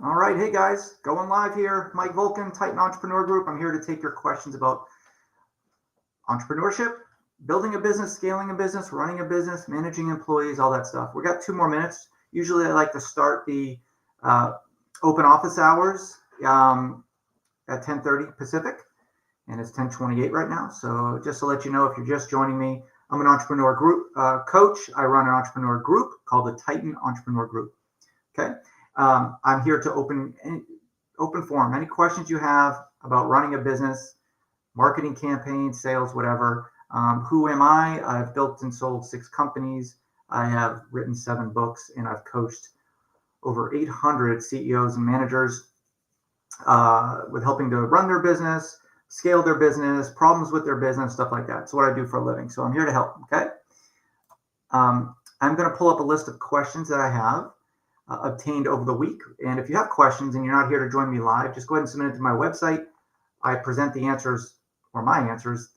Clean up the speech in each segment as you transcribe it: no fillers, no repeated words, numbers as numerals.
All right. Hey, guys. Going live here. Mike Vulcan, Titan Entrepreneur Group. I'm here to take your questions about entrepreneurship, building a business, scaling a business, running a business, managing employees, all that stuff. We got 2 more minutes. Usually I like to start the open office hours at 10:30 Pacific, and it's 10:28 right now. So just to let you know, if you're just joining me, I'm an entrepreneur group coach. I run an entrepreneur group called the Titan Entrepreneur Group. Okay. I'm here to open forum. Any questions you have about running a business, marketing campaigns, sales, whatever. Who am I? I've built and sold 6 companies. I have written 7 books, and I've coached over 800 CEOs and managers with helping to run their business, scale their business, problems with their business, stuff like that. It's what I do for a living. So I'm here to help. Okay. I'm going to pull up a list of questions that I have obtained over the week. And if you have questions and you're not here to join me live, just go ahead and submit it to my website. I present the answers, or my answers,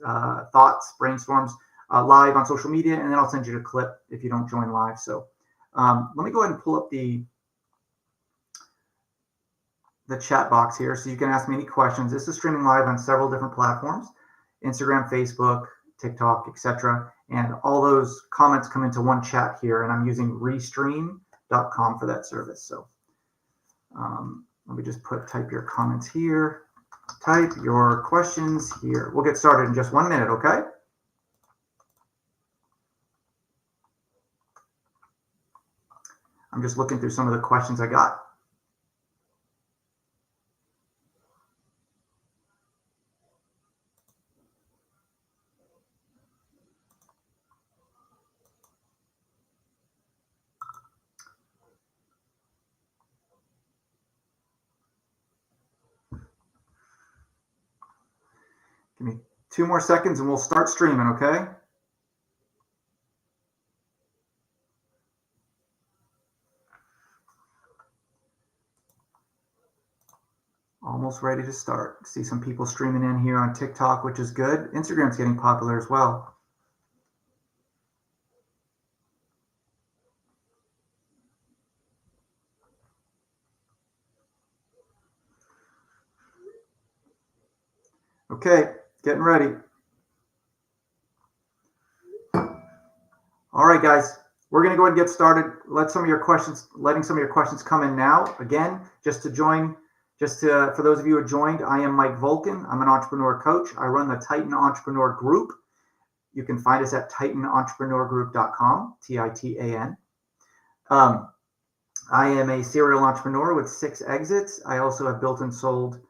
thoughts, brainstorms live on social media, and then I'll send you a clip if you don't join live. So let me go ahead and pull up the chat box here so you can ask me any questions. This is streaming live on several different platforms: Instagram, Facebook, TikTok, etc. And all those comments come into one chat here, and I'm using restream.com for that service. So let me just type your comments here. Type your questions here. We'll get started in just 1 minute, okay? I'm just looking through some of the questions I got. Give me 2 more seconds and we'll start streaming, okay? Almost ready to start. See some people streaming in here on TikTok, which is good. Instagram's getting popular as well. Okay, getting ready. All right, guys, we're going to go ahead and get started. Letting some of your questions come in now. Again, for those of you who joined, I am Mike Vulcan. I'm an entrepreneur coach. I run the Titan Entrepreneur Group. You can find us at titanentrepreneurgroup.com, TITAN. I am a serial entrepreneur with 6 exits. I also have built and sold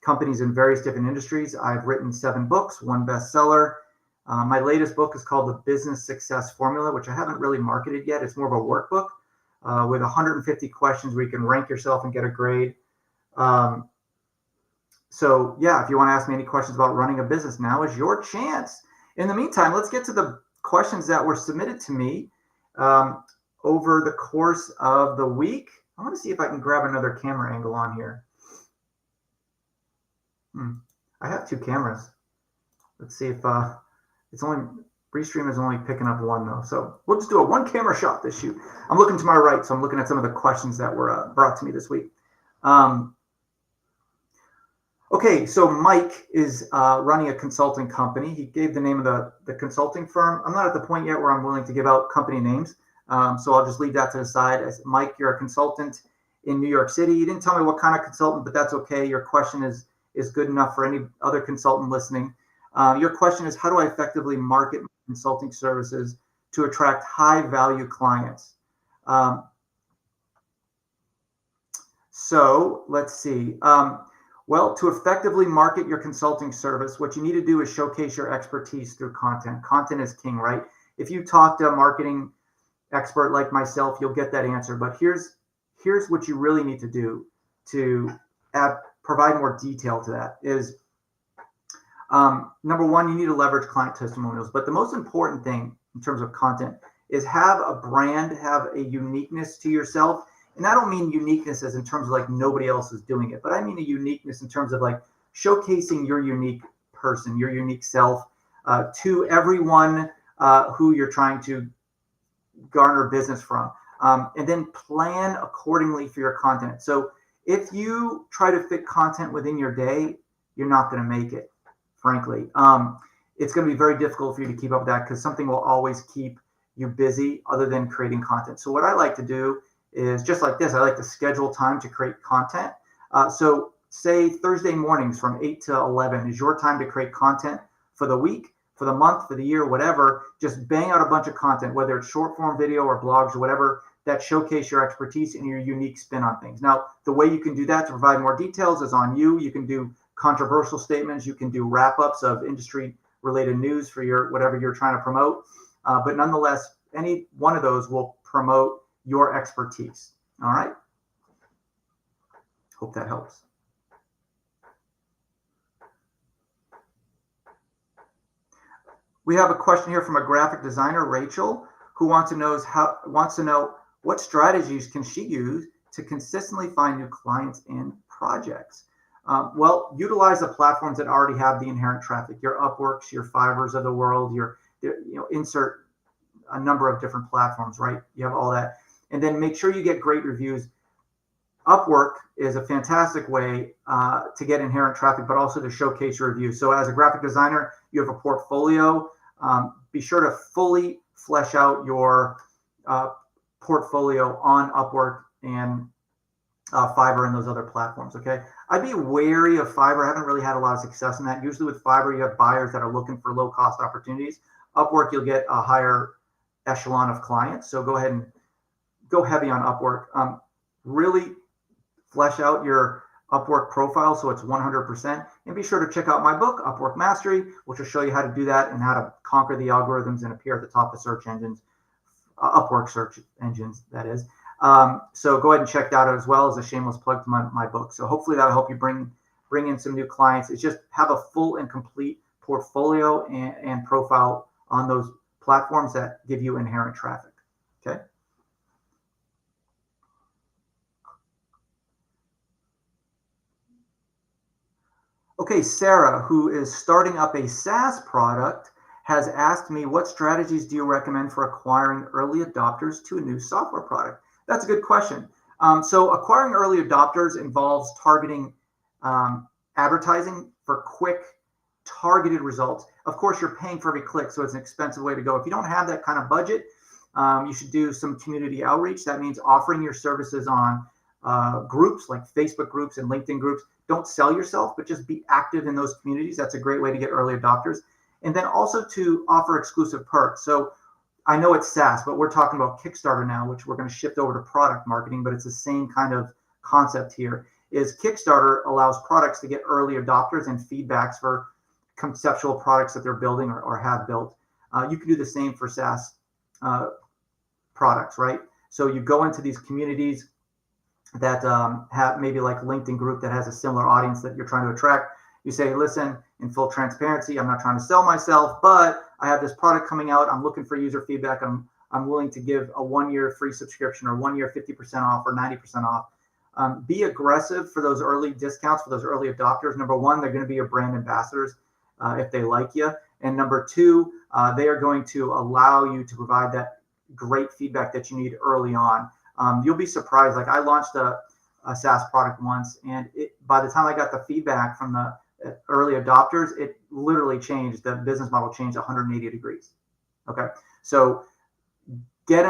companies in various different industries. I've written 7 books, 1 bestseller. My latest book is called The Business Success Formula, which I haven't really marketed yet. It's more of a workbook with 150 questions where you can rank yourself and get a grade. So yeah, if you want to ask me any questions about running a business, now is your chance. In the meantime, let's get to the questions that were submitted to me over the course of the week. I want to see if I can grab another camera angle on here. I have 2 cameras. Let's see if Restream is only picking up 1 though. So we'll just do a 1 camera shot this shoot. I'm looking to my right, so I'm looking at some of the questions that were brought to me this week. Okay, so Mike is running a consulting company. He gave the name of the consulting firm. I'm not at the point yet where I'm willing to give out company names, so I'll just leave that to the side. As Mike, you're a consultant in New York City. You didn't tell me what kind of consultant, but that's okay. Your question is good enough for any other consultant listening. Your question is, how do I effectively market my consulting services to attract high-value clients? So let's see. Well, to effectively market your consulting service, what you need to do is showcase your expertise through content. Content is king, right? If you talk to a marketing expert like myself, you'll get that answer. But here's what you really need to do to provide more detail to that is, number 1, you need to leverage client testimonials. But the most important thing in terms of content is have a brand, have a uniqueness to yourself. And I don't mean uniqueness as in terms of like nobody else is doing it, but I mean a uniqueness in terms of like showcasing your unique person, your unique self to everyone who you're trying to garner business from. And then plan accordingly for your content. So if you try to fit content within your day, you're not going to make it, frankly. It's going to be very difficult for you to keep up with that because something will always keep you busy other than creating content. So what I like to do is just like this. I like to schedule time to create content. So say Thursday mornings from 8 to 11 is your time to create content for the week, for the month, for the year, whatever. Just bang out a bunch of content, whether it's short form video or blogs or whatever, that showcase your expertise and your unique spin on things. Now, the way you can do that to provide more details is on you. You can do controversial statements. You can do wrap-ups of industry-related news for your whatever you're trying to promote. But nonetheless, any one of those will promote your expertise. All right? Hope that helps. We have a question here from a graphic designer, Rachel, who wants to know what strategies can she use to consistently find new clients and projects. Well, utilize the platforms that already have the inherent traffic. Your Upworks, your Fivers of the world. Insert a number of different platforms, right? You have all that, and then make sure you get great reviews. Upwork is a fantastic way to get inherent traffic, but also to showcase your reviews. So as a graphic designer, you have a portfolio. Be sure to fully flesh out your portfolio on Upwork and Fiverr and those other platforms, okay? I'd be wary of Fiverr. I haven't really had a lot of success in that. Usually with Fiverr, you have buyers that are looking for low-cost opportunities. Upwork, you'll get a higher echelon of clients. So go ahead and go heavy on Upwork. Really flesh out your Upwork profile so it's 100%. And be sure to check out my book, Upwork Mastery, which will show you how to do that and how to conquer the algorithms and appear at the top of search engines, Upwork search engines, that is. So go ahead and check that out as well as a shameless plug to my book. So hopefully that'll help you bring in some new clients. It's just have a full and complete portfolio and profile on those platforms that give you inherent traffic, okay? Okay, Sarah, who is starting up a SaaS product, has asked me, what strategies do you recommend for acquiring early adopters to a new software product? That's a good question. So acquiring early adopters involves targeting advertising for quick, targeted results. Of course, you're paying for every click, so it's an expensive way to go. If you don't have that kind of budget, you should do some community outreach. That means offering your services on groups like Facebook groups and LinkedIn groups. Don't sell yourself, but just be active in those communities. That's a great way to get early adopters. And then also to offer exclusive perks. So I know it's SaaS, but we're talking about Kickstarter now, which we're going to shift over to product marketing, but it's the same kind of concept here. Is Kickstarter allows products to get early adopters and feedbacks for conceptual products that they're building or have built. You can do the same for SaaS products, right? So you go into these communities that have maybe like LinkedIn group that has a similar audience that you're trying to attract. You say, listen, in full transparency, I'm not trying to sell myself, but I have this product coming out. I'm looking for user feedback. I'm willing to give a 1-year free subscription or 1 year 50% off or 90% off. Be aggressive for those early discounts, for those early adopters. Number one, they're going to be your brand ambassadors if they like you. And number two, they are going to allow you to provide that great feedback that you need early on. You'll be surprised. Like I launched a SaaS product once, and by the time I got the feedback from the early adopters, it literally changed. The business model changed 180 degrees. Okay, so get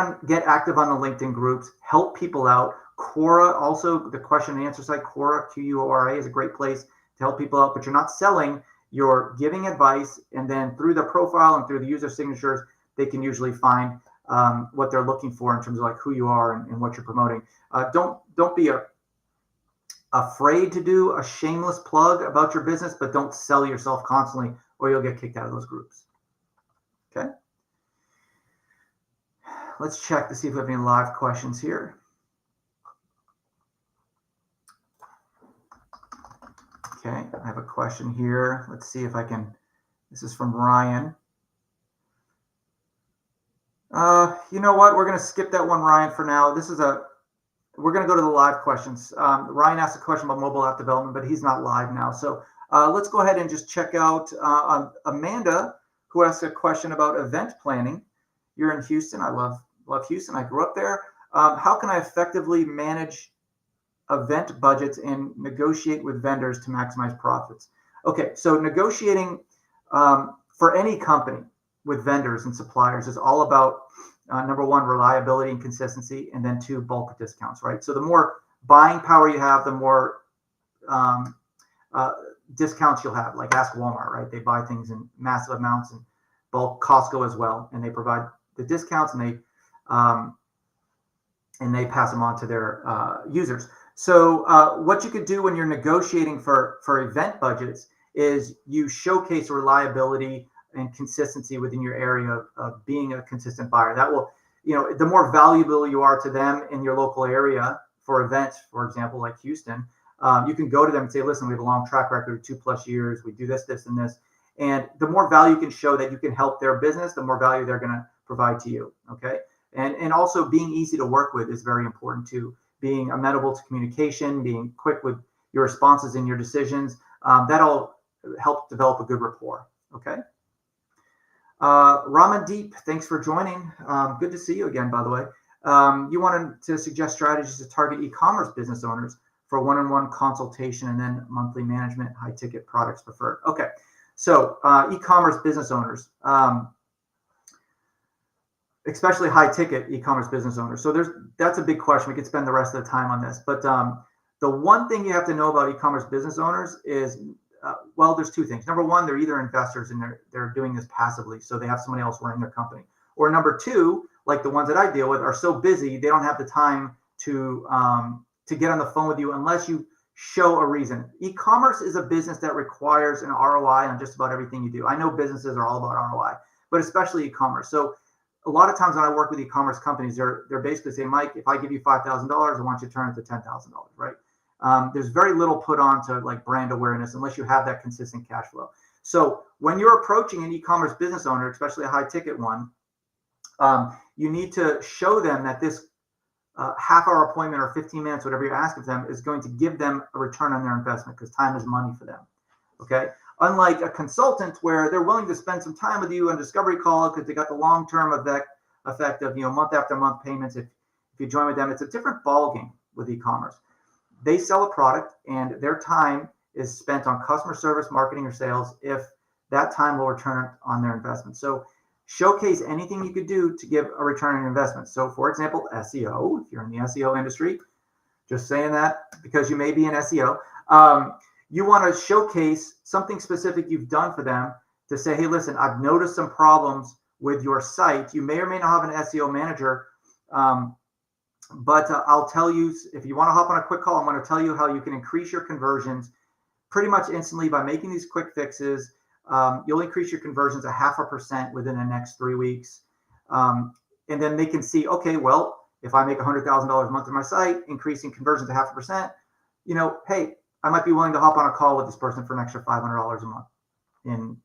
active on the LinkedIn groups, help people out. Quora, also the question and answer site, Quora, Quora, is a great place to help people out, but you're not selling, you're giving advice, and then through the profile and through the user signatures, they can usually find what they're looking for in terms of like who you are and what you're promoting. Don't be afraid to do a shameless plug about your business, but don't sell yourself constantly or you'll get kicked out of those groups. Okay. Let's check to see if we have any live questions here. Okay, I have a question here. Let's see if I can, this is from Ryan. You know what? We're going to skip that one, Ryan, for now. We're going to go to the live questions. Ryan asked a question about mobile app development, but he's not live now. So let's go ahead and just check out Amanda, who asked a question about event planning. You're in Houston. I love Houston. I grew up there. How can I effectively manage event budgets and negotiate with vendors to maximize profits? Okay, so negotiating for any company with vendors and suppliers is all about number one, reliability and consistency, and then two, bulk discounts, right? So the more buying power you have, the more um, uh, discounts you'll have. Like ask Walmart, right? They buy things in massive amounts, and bulk Costco as well, and they provide the discounts, um, and they pass them on to their users. So what you could do when you're negotiating for event budgets is you showcase reliability and consistency within your area of being a consistent buyer. That will, the more valuable you are to them in your local area for events, for example, like Houston, you can go to them and say, listen, we have a long track record, 2+ years. We do this, this, and this. And the more value you can show that you can help their business, the more value they're going to provide to you. Okay. And also being easy to work with is very important too. Being amenable to communication, being quick with your responses and your decisions. That'll help develop a good rapport. Okay. Ramandeep, thanks for joining. Good to see you again, by the way. You wanted to suggest strategies to target e-commerce business owners for one-on-one consultation and then monthly management, high ticket products preferred. Okay. So e-commerce business owners, especially high ticket e-commerce business owners. So that's a big question. We could spend the rest of the time on this, but the one thing you have to know about e-commerce business owners is, well, there's two things. Number one, they're either investors and they're doing this passively, so they have somebody else running their company. Or number two, like the ones that I deal with, are so busy they don't have the time to get on the phone with you unless you show a reason. E-commerce is a business that requires an ROI on just about everything you do. I know businesses are all about ROI, but especially e-commerce. So a lot of times when I work with e-commerce companies, they're basically saying, Mike, if I give you $5,000, I want you to turn it to $10,000, right? There's very little put on to like brand awareness unless you have that consistent cash flow. So when you're approaching an e-commerce business owner, especially a high ticket one, you need to show them that this half-hour appointment or 15 minutes, whatever you ask of them, is going to give them a return on their investment, because time is money for them. Okay. Unlike a consultant where they're willing to spend some time with you on discovery call because they got the long-term effect of month after month payments. If you join with them, it's a different ballgame with e-commerce. They sell a product and their time is spent on customer service, marketing, or sales. If that time will return on their investment. So showcase anything you could do to give a return on your investment. So for example, SEO, if you're in the SEO industry, just saying that because you may be in SEO, you want to showcase something specific you've done for them to say, hey, listen, I've noticed some problems with your site. You may or may not have an SEO manager, but I'll tell you, if you want to hop on a quick call, I'm going to tell you how you can increase your conversions pretty much instantly by making these quick fixes. You'll increase your conversions 0.5% within the next 3 weeks. And then they can see, okay, well, if I make $100,000 a month on my site, increasing conversions 0.5%, hey, I might be willing to hop on a call with this person for an extra $500 a month. And,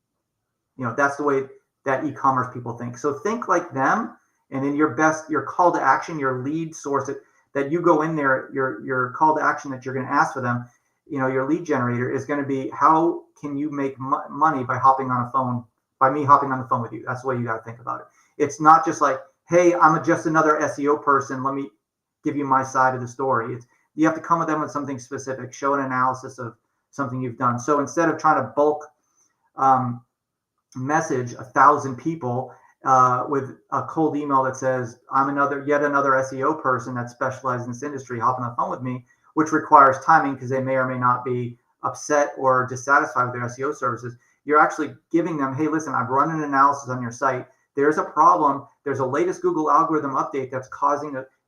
that's the way that e-commerce people think. So think like them. And then your call to action, your lead source that you go in there, your call to action that you're going to ask for them, your lead generator is going to be, how can you make money by me hopping on the phone with you? That's the way you got to think about it. It's not just like, hey, I'm just another SEO person. Let me give you my side of the story. You have to come with them with something specific, show an analysis of something you've done. So instead of trying to bulk message 1,000 people with a cold email that says, I'm yet another SEO person that specializes in this industry, hop on the phone with me, which requires timing because they may or may not be upset or dissatisfied with their SEO services. You're actually giving them, hey, listen, I've run an analysis on your site. There's a problem. There's a latest Google algorithm update that's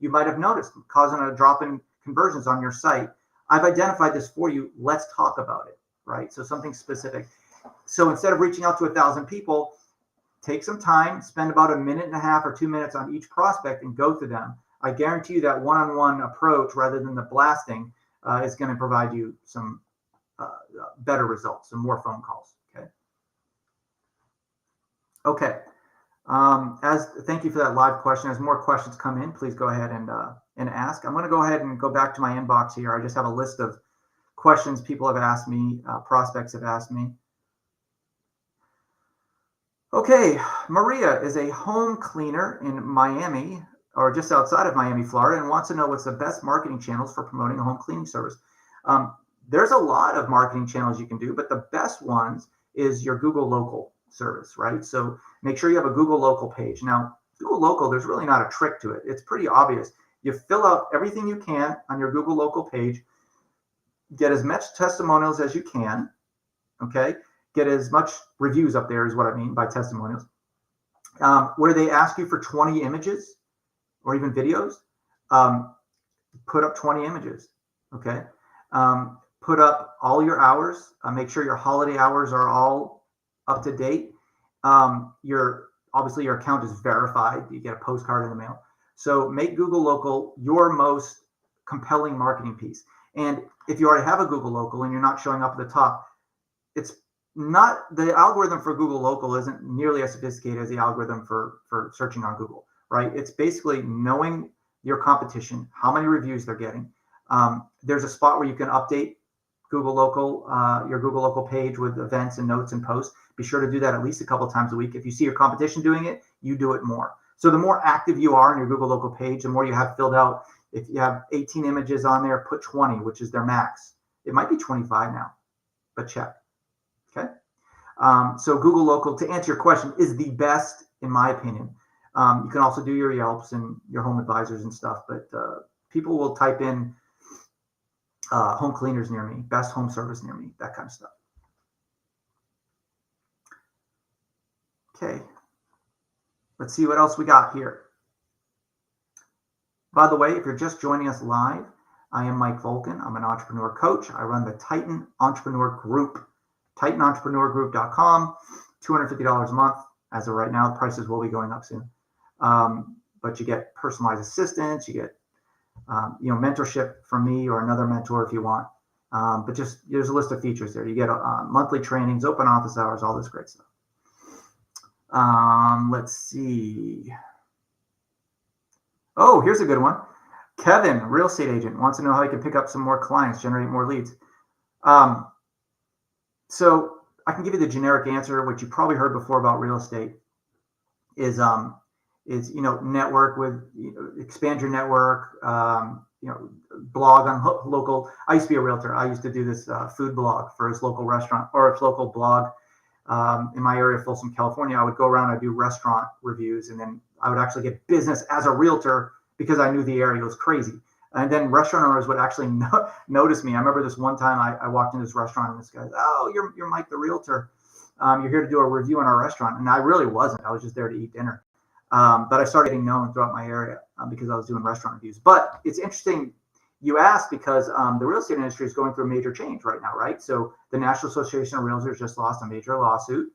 you might have noticed, causing a drop in conversions on your site. I've identified this for you. Let's talk about it, right? So something specific. So instead of reaching out to 1,000 people, take some time, spend about 1.5 minutes or 2 minutes on each prospect and go through them. I guarantee you that one-on-one approach rather than the blasting is going to provide you some better results, some more phone calls. Okay. Thank you for that live question. As more questions come in, please go ahead and ask. I'm going to go ahead and go back to my inbox here. I just have a list of questions people have asked me, prospects have asked me. Okay, Maria is a home cleaner in Miami or just outside of Miami, Florida, and wants to know what's the best marketing channels for promoting a home cleaning service. There's a lot of marketing channels you can do, but the best ones is your Google Local service, right? So make sure you have a Google Local page. Now, Google Local, there's really not a trick to it. It's pretty obvious. You fill out everything you can on your Google Local page, get as much testimonials as you can, okay? Get as much reviews up there is what I mean by testimonials. Where they ask you for 20 images or even videos, put up 20 images, okay? Put up all your hours. Make sure your holiday hours are all up to date. Obviously your account is verified. You get a postcard in the mail. So make Google Local your most compelling marketing piece. And if you already have a Google Local and you're not showing up at the top, it's not, the algorithm for Google Local isn't nearly as sophisticated as the algorithm for searching on Google, right? It's basically knowing your competition, how many reviews they're getting. There's a spot where you can update Google Local, your Google Local page with events and notes and posts. Be sure to do that at least a couple of times a week. If you see your competition doing it, you do it more. So the more active you are on your Google Local page, the more you have filled out. If you have 18 images on there, put 20, which is their max. It might be 25 now, but check. Okay. So Google Local, to answer your question, is the best in my opinion. You can also do your Yelps and your home advisors and stuff, but people will type in home cleaners near me, best home service near me, that kind of stuff. Okay, let's see what else we got here. By the way, if you're just joining us live, I am Mike Volkin. I'm an entrepreneur coach. I run the Titan Entrepreneur Group, TitanEntrepreneurGroup.com, $250 a month. As of right now, the prices will be going up soon. But you get personalized assistance, you get mentorship from me or another mentor if you want. But just there's a list of features there. You get monthly trainings, open office hours, all this great stuff. Let's see. Oh, here's a good one. Kevin, real estate agent, wants to know how he can pick up some more clients, generate more leads. So I can give you the generic answer, which you probably heard before about real estate, is network with, expand your network, blog on local. I used to be a realtor. I used to do this food blog for his local restaurant or his local blog in my area, Folsom, California. I would go around and do restaurant reviews, and then I would actually get business as a realtor because I knew the area was crazy. And then restaurant owners would actually notice me. I remember this one time I walked into this restaurant and this guy, "Oh, you're Mike the realtor. You're here to do a review on our restaurant." And I really wasn't. I was just there to eat dinner. But I started getting known throughout my area because I was doing restaurant reviews. But it's interesting you asked because the real estate industry is going through a major change right now, right? So the National Association of Realtors just lost a major lawsuit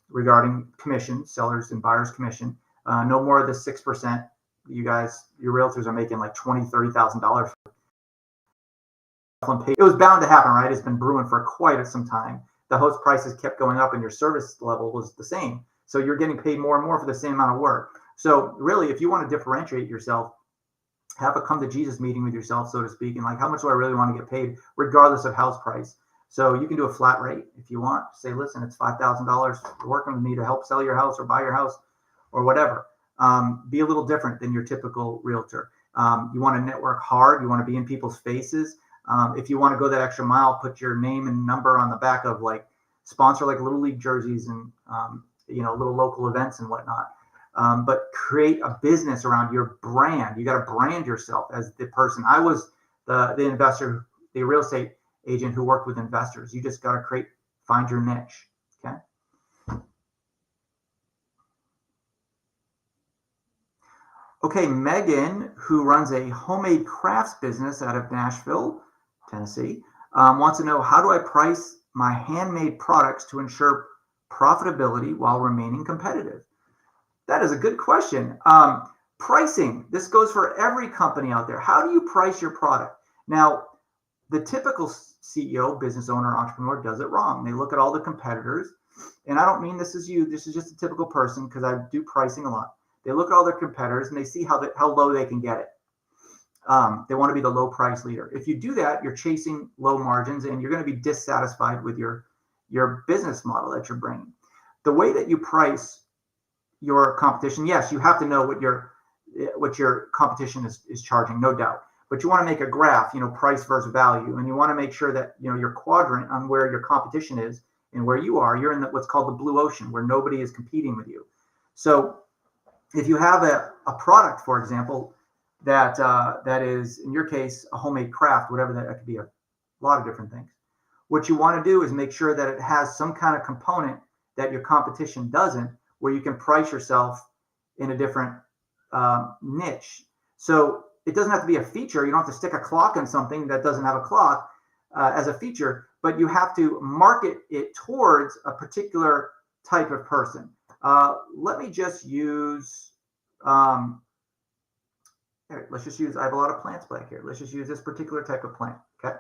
regarding commission, sellers and buyers commission. No more of the 6%. You guys, your realtors are making like $20,000, $30,000. It was bound to happen, right? It's been brewing for quite some time. The host prices kept going up and your service level was the same. So you're getting paid more and more for the same amount of work. So really, if you want to differentiate yourself, have a come to Jesus meeting with yourself, so to speak, and like, how much do I really want to get paid regardless of house price? So you can do a flat rate if you want. Say, listen, it's $5,000 working with me to help sell your house or buy your house or whatever. Be a little different than your typical realtor. You want to network hard. You want to be in people's faces. If you want to go that extra mile, put your name and number on the back of like sponsor like Little League jerseys and little local events and whatnot. But create a business around your brand. You got to brand yourself as the person. I was the investor, the real estate agent who worked with investors. You just got to find your niche. Okay. Okay, Megan, who runs a homemade crafts business out of Nashville, Tennessee, wants to know, how do I price my handmade products to ensure profitability while remaining competitive? That is a good question. Pricing, this goes for every company out there. How do you price your product? Now, the typical CEO, business owner, entrepreneur does it wrong. They look at all the competitors, and I don't mean this is you. This is just a typical person because I do pricing a lot. They look at all their competitors and they see how low they can get it. They want to be the low price leader. If you do that, you're chasing low margins and you're going to be dissatisfied with your business model that you're bringing. The way that you price your competition, yes, you have to know what what your competition is charging, no doubt. But you want to make a graph, price versus value, and you want to make sure that your quadrant on where your competition is and where you are, you're in what's called the blue ocean, where nobody is competing with you. So if you have a product, for example, that is, in your case, a homemade craft, whatever that could be, a lot of different things. What you want to do is make sure that it has some kind of component that your competition doesn't, where you can price yourself in a different niche. So it doesn't have to be a feature. You don't have to stick a clock in something that doesn't have a clock as a feature, but you have to market it towards a particular type of person. Let me just use, let's just use, I have a lot of plants back here. Let's just use this particular type of plant, okay?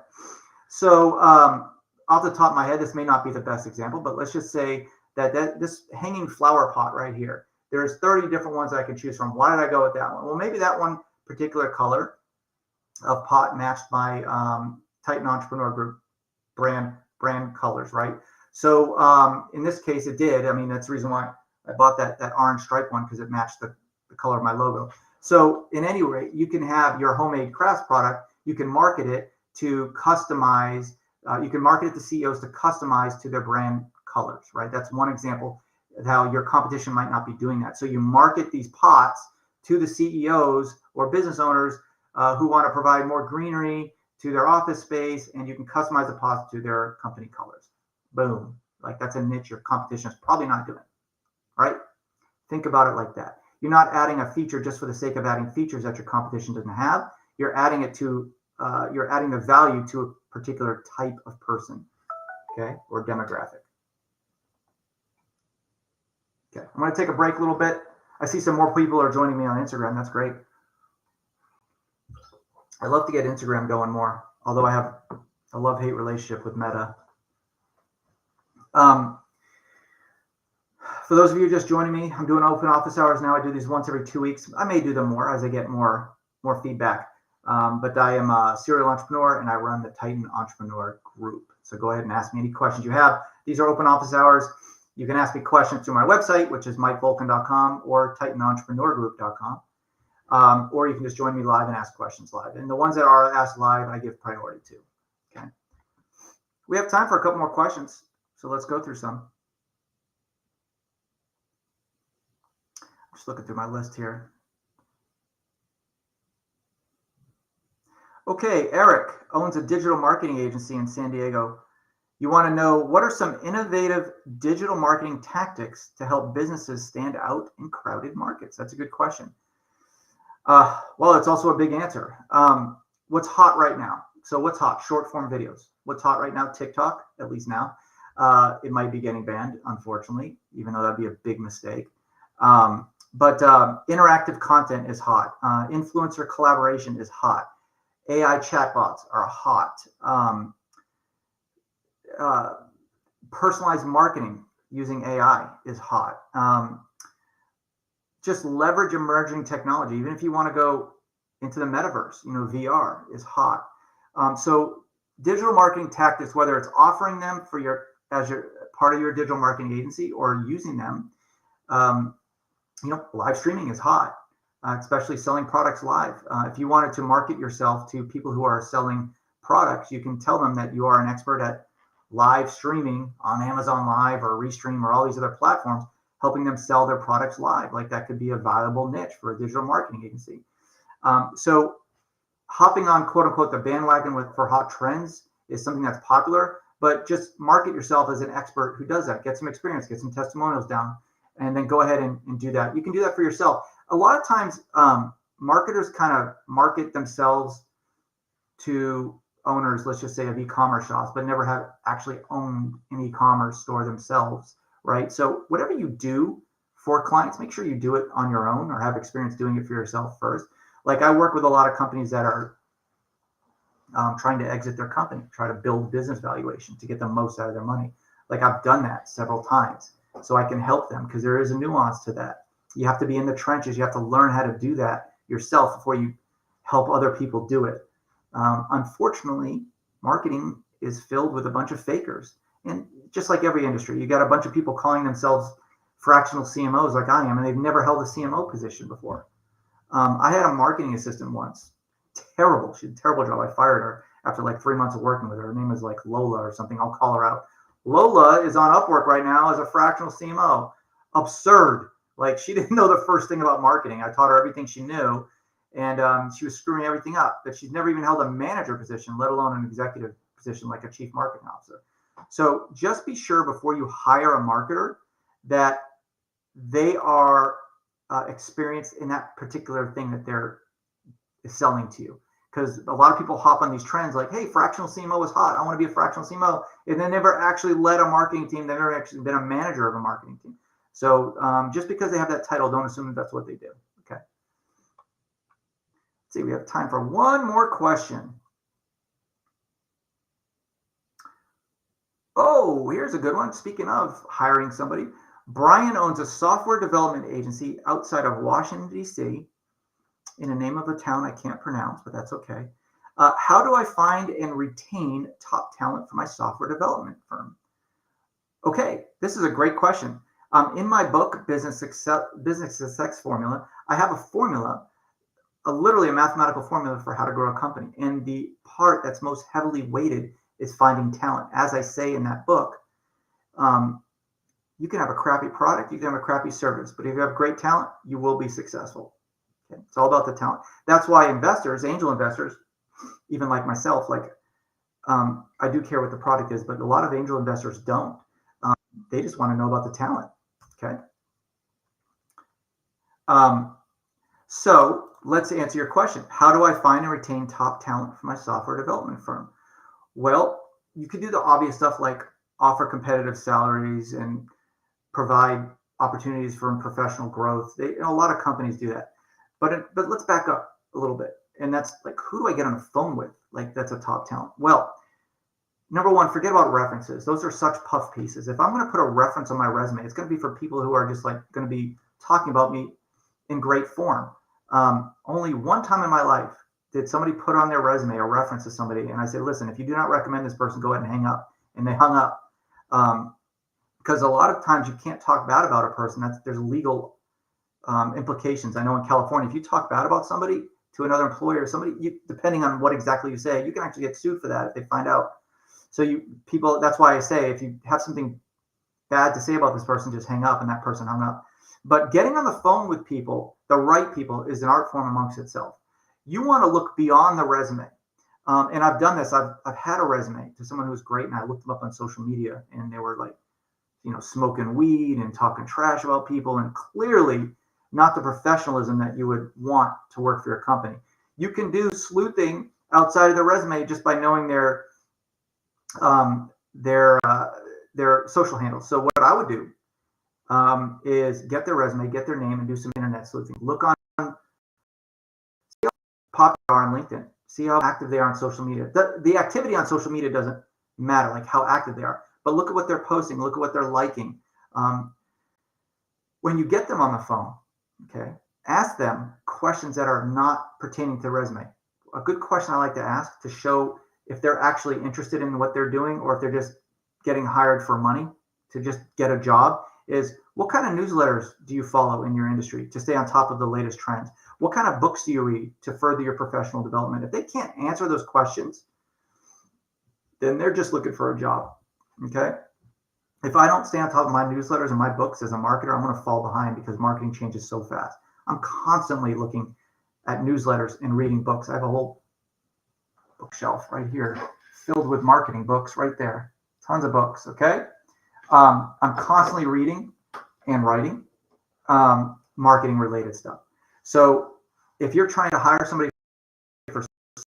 So off the top of my head, this may not be the best example, but let's just say that this hanging flower pot right here, there's 30 different ones I can choose from. Why did I go with that one? Well, maybe that one particular color of pot matched my Titan Entrepreneur Group brand colors, right? So in this case, it did. I mean, that's the reason why I bought that orange stripe one, because it matched the color of my logo. So in any rate, you can have your homemade crafts product. You can market it to customize. You can market it to CEOs to customize to their brand colors, right? That's one example of how your competition might not be doing that. So you market these pots to the CEOs or business owners who want to provide more greenery to their office space, and you can customize the pots to their company colors. Boom. Like, that's a niche your competition is probably not doing, right? Think about it like that. You're not adding a feature just for the sake of adding features that your competition doesn't have. You're adding it to, you're adding the value to a particular type of person, okay, or demographic. Okay, I'm going to take a break a little bit. I see some more people are joining me on Instagram. That's great. I love to get Instagram going more, although I have a love-hate relationship with Meta. For those of you just joining me, I'm doing open office hours now. I do these once every 2 weeks. I may do them more as I get more feedback. But I am a serial entrepreneur, and I run the Titan Entrepreneur Group. So go ahead and ask me any questions you have. These are open office hours. You can ask me questions through my website, which is mikevulcan.com or titanentrepreneurgroup.com. Or you can just join me live and ask questions live. And the ones that are asked live, I give priority to. Okay. We have time for a couple more questions, so let's go through some. Just looking through my list here. Okay, Eric owns a digital marketing agency in San Diego. You want to know, what are some innovative digital marketing tactics to help businesses stand out in crowded markets? That's a good question. Well, it's also a big answer. What's hot right now? So what's hot? Short form videos. What's hot right now? TikTok, at least now. It might be getting banned, unfortunately, even though that'd be a big mistake. But interactive content is hot. Influencer collaboration is hot. AI chatbots are hot. Personalized marketing using AI is hot. Just leverage emerging technology. Even if you want to go into the metaverse, VR is hot. So digital marketing tactics, whether it's offering them for as your part of your digital marketing agency or using them, live streaming is hot, especially selling products live. If you wanted to market yourself to people who are selling products, you can tell them that you are an expert at live streaming on Amazon Live or Restream or all these other platforms, helping them sell their products live. Like, that could be a viable niche for a digital marketing agency. So hopping on, quote unquote, the bandwagon for hot trends is something that's popular, but just market yourself as an expert who does that. Get some experience, get some testimonials down, and then go ahead and do that. You can do that for yourself. A lot of times, marketers kind of market themselves to owners, let's just say, of e-commerce shops, but never have actually owned an e-commerce store themselves, right? So whatever you do for clients, make sure you do it on your own or have experience doing it for yourself first. Like, I work with a lot of companies that are trying to exit their company, try to build business valuation to get the most out of their money. Like, I've done that several times, so I can help them, because there is a nuance to that. You have to be in the trenches. You have to learn how to do that yourself before you help other people do it. Unfortunately, marketing is filled with a bunch of fakers. And just like every industry, you got a bunch of people calling themselves fractional CMOs like I am, and they've never held a CMO position before. I had a marketing assistant once. Terrible. She did a terrible job. I fired her after like 3 months of working with her. Her name is like Lola or something. I'll call her out. Lola is on Upwork right now as a fractional CMO. Absurd. Like she didn't know the first thing about marketing. I taught her everything she knew, and she was screwing everything up. But she's never even held a manager position, let alone an executive position like a chief marketing officer. So just be sure before you hire a marketer that they are experienced in that particular thing that they're selling to you. Because a lot of people hop on these trends like, hey, fractional CMO is hot. I want to be a fractional CMO. And they never actually led a marketing team. They've never actually been a manager of a marketing team. So just because they have that title, don't assume that that's what they do. Okay. Let's see, we have time for one more question. Oh, here's a good one. Speaking of hiring somebody, Brian owns a software development agency outside of Washington, D.C., in the name of a town I can't pronounce, but that's okay. How do I find and retain top talent for my software development firm? Okay, this is a great question. In my book, Business Success Formula, I have a formula, literally a mathematical formula for how to grow a company. And the part that's most heavily weighted is finding talent. As I say in that book, you can have a crappy product, you can have a crappy service, but if you have great talent, you will be successful. Okay? It's all about the talent. That's why investors, angel investors, even like myself, like I do care what the product is, but a lot of angel investors don't. They just want to know about the talent. Okay. So let's answer your question. How do I find and retain top talent for my software development firm? Well, you could do the obvious stuff like offer competitive salaries and provide opportunities for professional growth. A lot of companies do that. But let's back up a little bit. And that's like, who do I get on the phone with? Like, that's a top talent. Well, number one, forget about references. Those are such puff pieces. If I'm going to put a reference on my resume, it's going to be for people who are just like going to be talking about me in great form. Only one time in my life did somebody put on their resume a reference to somebody, and I said, listen, if you do not recommend this person, go ahead and hang up. And they hung up. Because a lot of times you can't talk bad about a person. There's legal implications. I know in California, if you talk bad about somebody to another employer, depending on what exactly you say, you can actually get sued for that if they find out. So that's why I say, if you have something bad to say about this person, just hang up, and that person hung up. But getting on the phone with people, the right people, is an art form amongst itself. You want to look beyond the resume. And I've done this. I've had a resume to someone who's great, and I looked them up on social media, and they were like, smoking weed and talking trash about people, and clearly not the professionalism that you would want to work for your company. You can do sleuthing outside of the resume just by knowing their social handles. So what I would do is get their resume, get their name, and do some internet sleuthing. Look on, see how popular they are on LinkedIn. See how active they are on social media. The activity on social media doesn't matter, like how active they are. But look at what they're posting. Look at what they're liking. When you get them on the phone, okay, ask them questions that are not pertaining to the resume. A good question I like to ask to show if they're actually interested in what they're doing, or if they're just getting hired for money to just get a job, is what kind of newsletters do you follow in your industry to stay on top of the latest trends? What kind of books do you read to further your professional development? If they can't answer those questions, then they're just looking for a job. Okay. If I don't stay on top of my newsletters and my books as a marketer, I'm going to fall behind, because marketing changes so fast. I'm constantly looking at newsletters and reading books. I have a whole bookshelf right here filled with marketing books right there. Tons of books. Okay. I'm constantly reading and writing marketing related stuff. So if you're trying to hire somebody for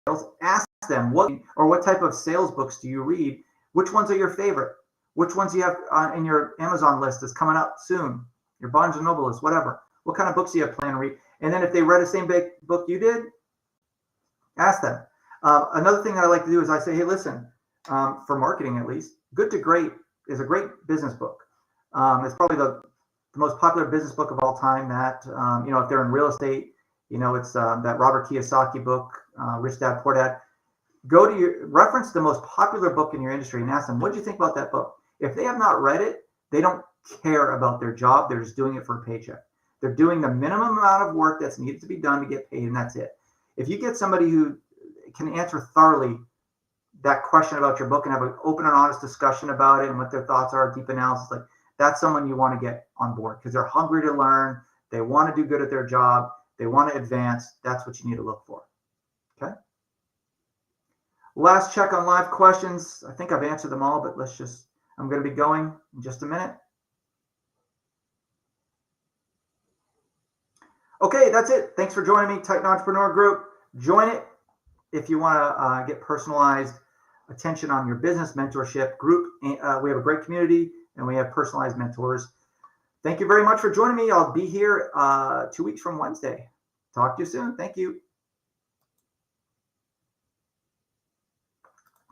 sales, ask them what type of sales books do you read? Which ones are your favorite? Which ones you have in your Amazon list that's coming up soon? Your Barnes & Noble list, whatever. What kind of books do you have planned to read? And then if they read the same book you did, ask them. Another thing that I like to do is I say, hey, listen, for marketing at least, Good to Great is a great business book. It's probably the most popular business book of all time. That, if they're in real estate, it's that Robert Kiyosaki book, Rich Dad, Poor Dad. Go to reference the most popular book in your industry and ask them, what do you think about that book? If they have not read it, they don't care about their job. They're just doing it for a paycheck. They're doing the minimum amount of work that's needed to be done to get paid, and that's it. If you get somebody who can answer thoroughly that question about your book and have an open and honest discussion about it and what their thoughts are, deep analysis, like that's someone you want to get on board because they're hungry to learn. They want to do good at their job. They want to advance. That's what you need to look for. Okay. Last check on live questions. I think I've answered them all, but I'm going to be going in just a minute. Okay, that's it. Thanks for joining me, Titan Entrepreneur Group. Join it if you want to get personalized attention on your business mentorship group. We have a great community and we have personalized mentors. Thank you very much for joining me. I'll be here 2 weeks from Wednesday. Talk to you soon. Thank you.